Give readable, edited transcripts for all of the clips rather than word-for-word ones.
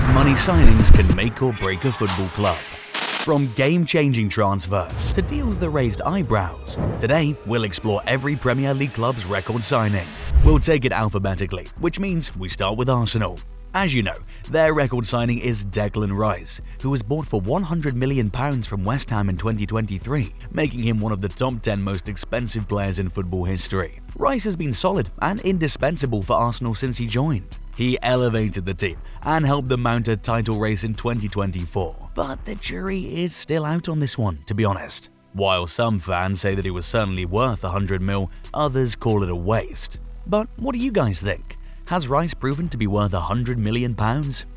Big money signings can make or break a football club. From game-changing transfers to deals that raised eyebrows, today we'll explore every Premier League club's record signing. We'll take it alphabetically, which means we start with Arsenal. As you know, their record signing is Declan Rice, who was bought for £100 million from West Ham in 2023, making him one of the top 10 most expensive players in football history. Rice has been solid and indispensable for Arsenal since he joined. He elevated the team and helped them mount a title race in 2024. But the jury is still out on this one, to be honest. While some fans say that it was certainly worth $100 million, others call it a waste. But what do you guys think? Has Rice proven to be worth £100 million?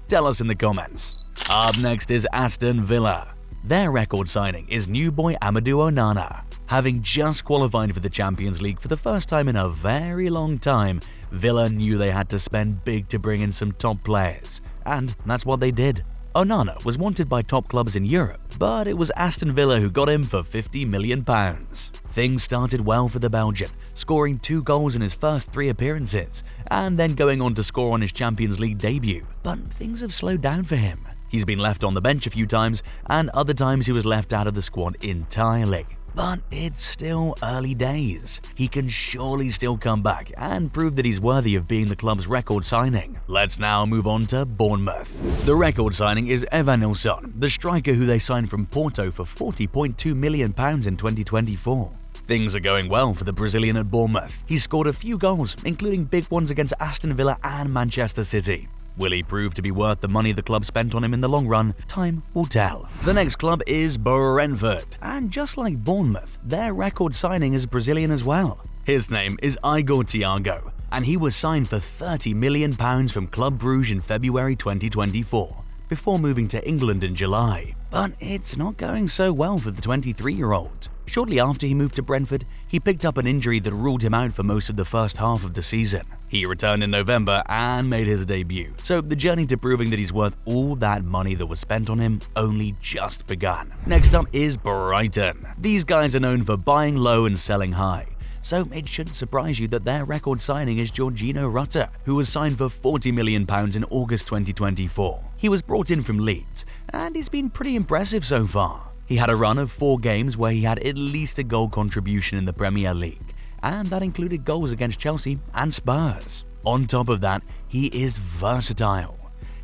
Tell us in the comments. Up next is Aston Villa. Their record signing is new boy Amadou Onana. Having just qualified for the Champions League for the first time in a very long time, Villa knew they had to spend big to bring in some top players, and that's what they did. Onana was wanted by top clubs in Europe, but it was Aston Villa who got him for £50 million. Things started well for the Belgian, scoring 2 goals in his first 3 appearances, and then going on to score on his Champions League debut. But things have slowed down for him. He's been left on the bench a few times, and other times he was left out of the squad entirely. But it's still early days. He can surely still come back and prove that he's worthy of being the club's record signing. Let's now move on to Bournemouth. The record signing is Evan Nilsson, the striker who they signed from Porto for £40.2 million in 2024. Things are going well for the Brazilian at Bournemouth. He scored a few goals, including big ones against Aston Villa and Manchester City. Will he prove to be worth the money the club spent on him in the long run? Time will tell. The next club is Brentford, and just like Bournemouth, their record signing is Brazilian as well. His name is Igor Thiago, and he was signed for £30 million from Club Brugge in February 2024, before moving to England in July. But it's not going so well for the 23-year-old. Shortly after he moved to Brentford, he picked up an injury that ruled him out for most of the first half of the season. He returned in November and made his debut, so the journey to proving that he's worth all that money that was spent on him only just begun. Next up is Brighton. These guys are known for buying low and selling high, so it shouldn't surprise you that their record signing is Georginio Rutter, who was signed for £40 million in August 2024. He was brought in from Leeds, and he's been pretty impressive so far. He had a run of 4 games where he had at least a goal contribution in the Premier League, and that included goals against Chelsea and Spurs. On top of that, he is versatile.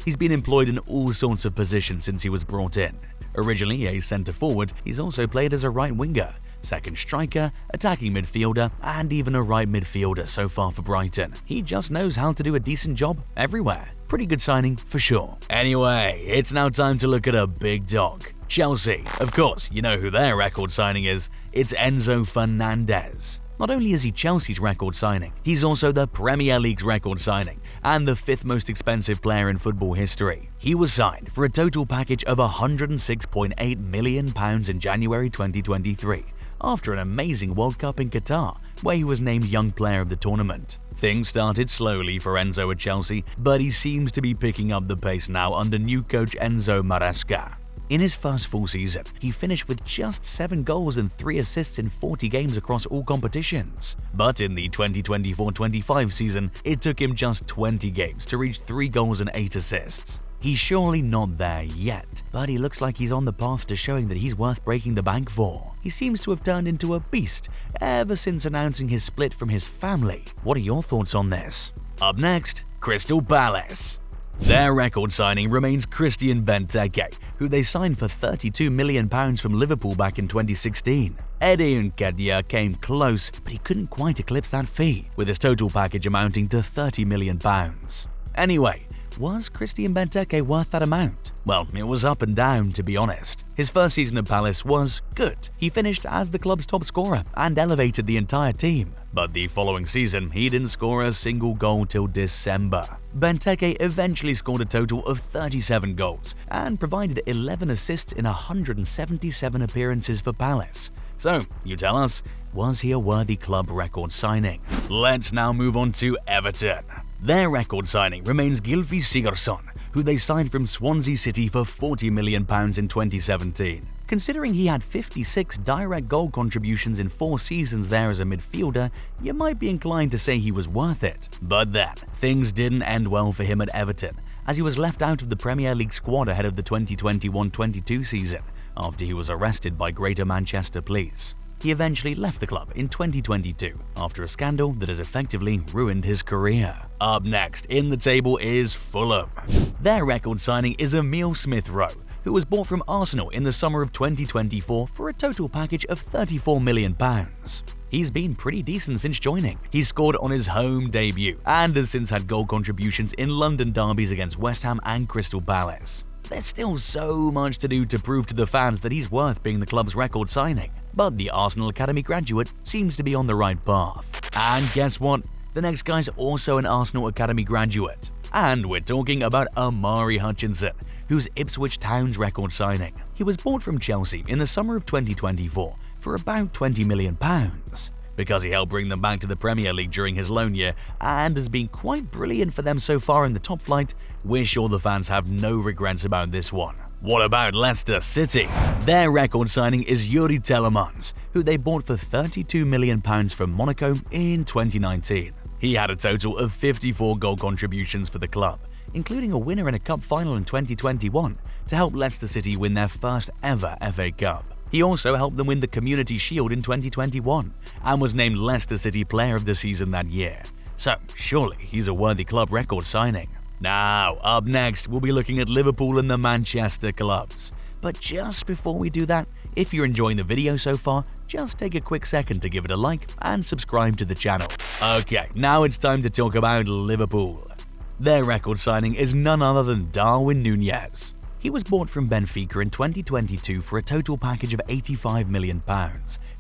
He's been employed in all sorts of positions since he was brought in. Originally a centre-forward, he's also played as a right winger, second striker, attacking midfielder, and even a right midfielder so far for Brighton. He just knows how to do a decent job everywhere. Pretty good signing for sure. Anyway, it's now time to look at a big dog. Chelsea. Of course, you know who their record signing is. It's Enzo Fernandez. Not only is he Chelsea's record signing, he's also the Premier League's record signing and the 5th most expensive player in football history. He was signed for a total package of £106.8 million in January 2023, after an amazing World Cup in Qatar, where he was named Young Player of the tournament. Things started slowly for Enzo at Chelsea, but he seems to be picking up the pace now under new coach Enzo Maresca. In his first full season, he finished with just 7 goals and 3 assists in 40 games across all competitions. But in the 2024-25 season, it took him just 20 games to reach 3 goals and 8 assists. He's surely not there yet, but he looks like he's on the path to showing that he's worth breaking the bank for. He seems to have turned into a beast ever since announcing his split from his family. What are your thoughts on this? Up next, Crystal Palace. Their record signing remains Christian Benteke, who they signed for £32 million from Liverpool back in 2016. Eddie Nketiah came close, but he couldn't quite eclipse that fee, with his total package amounting to £30 million. Anyway, was Christian Benteke worth that amount? Well, it was up and down, to be honest. His first season at Palace was good. He finished as the club's top scorer and elevated the entire team. But the following season, he didn't score a single goal till December. Benteke eventually scored a total of 37 goals and provided 11 assists in 177 appearances for Palace. So, you tell us, was he a worthy club record signing? Let's now move on to Everton. Their record signing remains Gylfi Sigurdsson, who they signed from Swansea City for £40 million in 2017. Considering he had 56 direct goal contributions in 4 seasons there as a midfielder, you might be inclined to say he was worth it. But then, things didn't end well for him at Everton, as he was left out of the Premier League squad ahead of the 2021-22 season after he was arrested by Greater Manchester Police. He eventually left the club in 2022 after a scandal that has effectively ruined his career. Up next in the table is Fulham. Their record signing is Emile Smith-Rowe, who was bought from Arsenal in the summer of 2024 for a total package of £34 million. He's been pretty decent since joining. He scored on his home debut and has since had goal contributions in London derbies against West Ham and Crystal Palace. There's still so much to do to prove to the fans that he's worth being the club's record signing, but the Arsenal Academy graduate seems to be on the right path. And guess what? The next guy's also an Arsenal Academy graduate. And we're talking about Amari Hutchinson, who's Ipswich Town's record signing. He was bought from Chelsea in the summer of 2024 for about £20 million. Because he helped bring them back to the Premier League during his loan year and has been quite brilliant for them so far in the top flight, we're sure the fans have no regrets about this one. What about Leicester City? Their record signing is Yuri Telemans, who they bought for £32 million from Monaco in 2019. He had a total of 54 goal contributions for the club, including a winner in a cup final in 2021 to help Leicester City win their first ever FA Cup. He also helped them win the Community Shield in 2021 and was named Leicester City Player of the Season that year. So surely he's a worthy club record signing. Now, up next, we'll be looking at Liverpool and the Manchester clubs. But just before we do that, if you're enjoying the video so far, just take a quick second to give it a like and subscribe to the channel. Okay, now it's time to talk about Liverpool. Their record signing is none other than Darwin Núñez. He was bought from Benfica in 2022 for a total package of £85 million,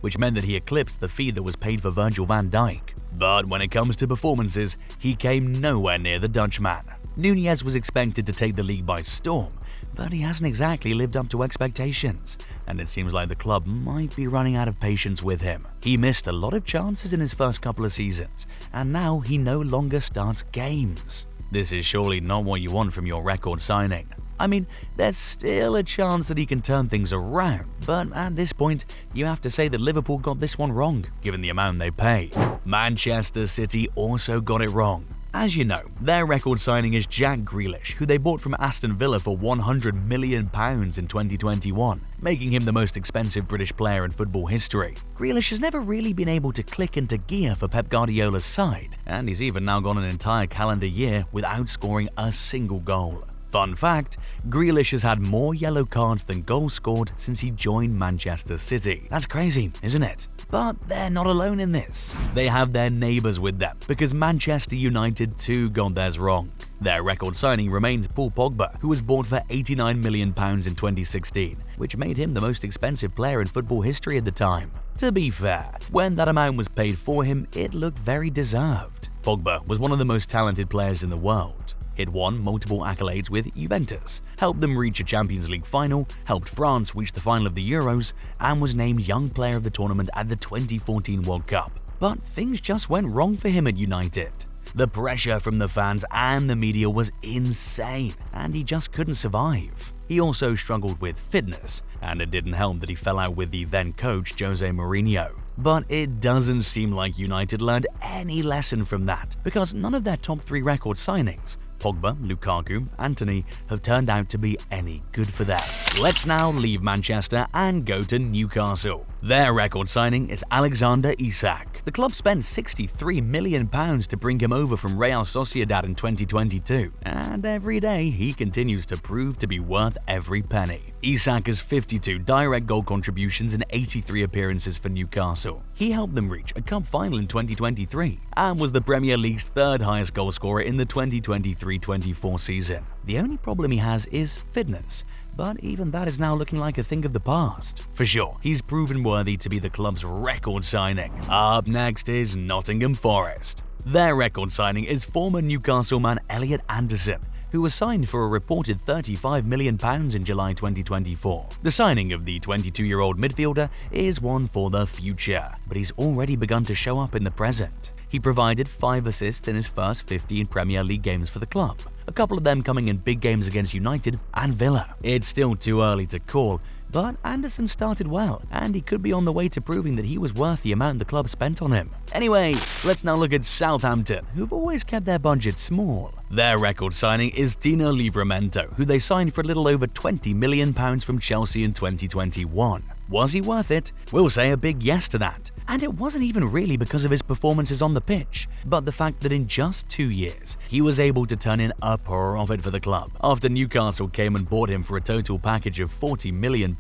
which meant that he eclipsed the fee that was paid for Virgil van Dijk. But when it comes to performances, he came nowhere near the Dutchman. Núñez was expected to take the league by storm, but he hasn't exactly lived up to expectations, and it seems like the club might be running out of patience with him. He missed a lot of chances in his first couple of seasons, and now he no longer starts games. This is surely not what you want from your record signing. I mean, there's still a chance that he can turn things around, but at this point, you have to say that Liverpool got this one wrong, given the amount they paid. Manchester City also got it wrong. As you know, their record signing is Jack Grealish, who they bought from Aston Villa for £100 million in 2021, making him the most expensive British player in football history. Grealish has never really been able to click into gear for Pep Guardiola's side, and he's even now gone an entire calendar year without scoring a single goal. Fun fact, Grealish has had more yellow cards than goals scored since he joined Manchester City. That's crazy, isn't it? But they're not alone in this. They have their neighbours with them, because Manchester United too got theirs wrong. Their record signing remains Paul Pogba, who was bought for £89 million in 2016, which made him the most expensive player in football history at the time. To be fair, when that amount was paid for him, it looked very deserved. Pogba was one of the most talented players in the world. He'd won multiple accolades with Juventus, helped them reach a Champions League final, helped France reach the final of the Euros, and was named Young Player of the Tournament at the 2014 World Cup. But things just went wrong for him at United. The pressure from the fans and the media was insane, and he just couldn't survive. He also struggled with fitness, and it didn't help that he fell out with the then coach Jose Mourinho. But it doesn't seem like United learned any lesson from that, because none of their top three record signings, Pogba, Lukaku, Antony, have turned out to be any good for them. Let's now leave Manchester and go to Newcastle. Their record signing is Alexander Isak. The club spent £63 million to bring him over from Real Sociedad in 2022, and every day he continues to prove to be worth every penny. Isak has 52 direct goal contributions in 83 appearances for Newcastle. He helped them reach a cup final in 2023 and was the Premier League's third highest goal scorer in the 2023-24 season. The only problem he has is fitness, but even that is now looking like a thing of the past. For sure, he's proven worthy to be the club's record signing. Up next is Nottingham Forest. Their record signing is former Newcastle man Elliot Anderson, who was signed for a reported £35 million in July 2024. The signing of the 22-year-old midfielder is one for the future, but he's already begun to show up in the present. He provided 5 assists in his first 15 Premier League games for the club, a couple of them coming in big games against United and Villa. It's still too early to call, But Anderson started well, and he could be on the way to proving that he was worth the amount the club spent on him. Anyway, let's now look at Southampton, who've always kept their budget small. Their record signing is Tino Livramento, who they signed for a little over £20 million from Chelsea in 2021. Was he worth it? We'll say a big yes to that. And it wasn't even really because of his performances on the pitch, but the fact that in just 2 years, he was able to turn in a profit for the club after Newcastle came and bought him for a total package of £40 million.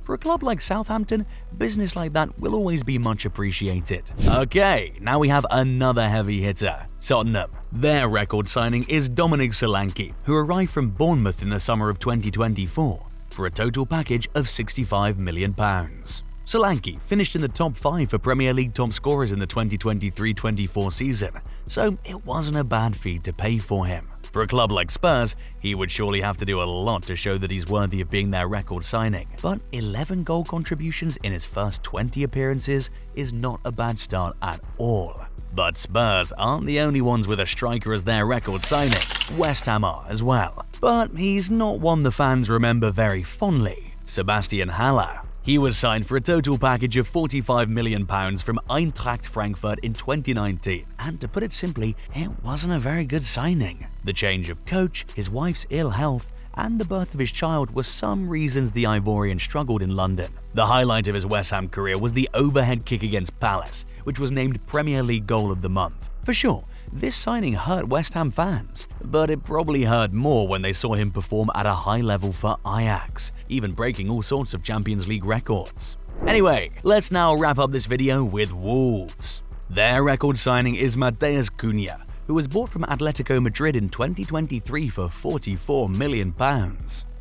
For a club like Southampton, business like that will always be much appreciated. Okay, now we have another heavy hitter, Tottenham. Their record signing is Dominic Solanke, who arrived from Bournemouth in the summer of 2024 for a total package of £65 million. Solanke finished in the top 5 for Premier League top scorers in the 2023-24 season, so it wasn't a bad fee to pay for him. For a club like Spurs, he would surely have to do a lot to show that he's worthy of being their record signing, but 11 goal contributions in his first 20 appearances is not a bad start at all. But Spurs aren't the only ones with a striker as their record signing. West Ham are as well. But he's not one the fans remember very fondly. Sebastian Haller. He was signed for a total package of £45 million from Eintracht Frankfurt in 2019, and to put it simply, it wasn't a very good signing. The change of coach, his wife's ill health, and the birth of his child were some reasons the Ivorian struggled in London. The highlight of his West Ham career was the overhead kick against Palace, which was named Premier League Goal of the Month. For sure, this signing hurt West Ham fans, but it probably hurt more when they saw him perform at a high level for Ajax, even breaking all sorts of Champions League records. Anyway, let's now wrap up this video with Wolves. Their record signing is Matheus Cunha, who was bought from Atletico Madrid in 2023 for £44 million.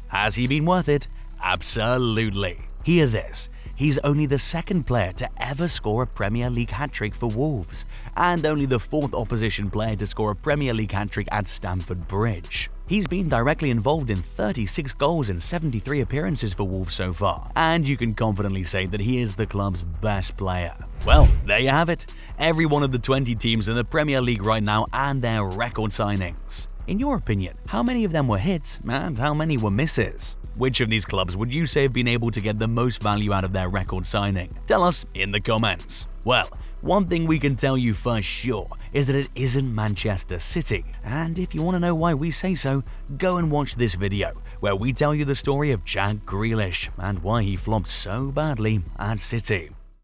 Has he been worth it? Absolutely. Hear this. He's only the second player to ever score a Premier League hat-trick for Wolves, and only the 4th opposition player to score a Premier League hat-trick at Stamford Bridge. He's been directly involved in 36 goals in 73 appearances for Wolves so far, and you can confidently say that he is the club's best player. Well, there you have it. Every one of the 20 teams in the Premier League right now and their record signings. In your opinion, how many of them were hits and how many were misses? Which of these clubs would you say have been able to get the most value out of their record signing? Tell us in the comments. Well, one thing we can tell you for sure is that it isn't Manchester City. And if you want to know why we say so, go and watch this video, where we tell you the story of Jack Grealish and why he flopped so badly at City.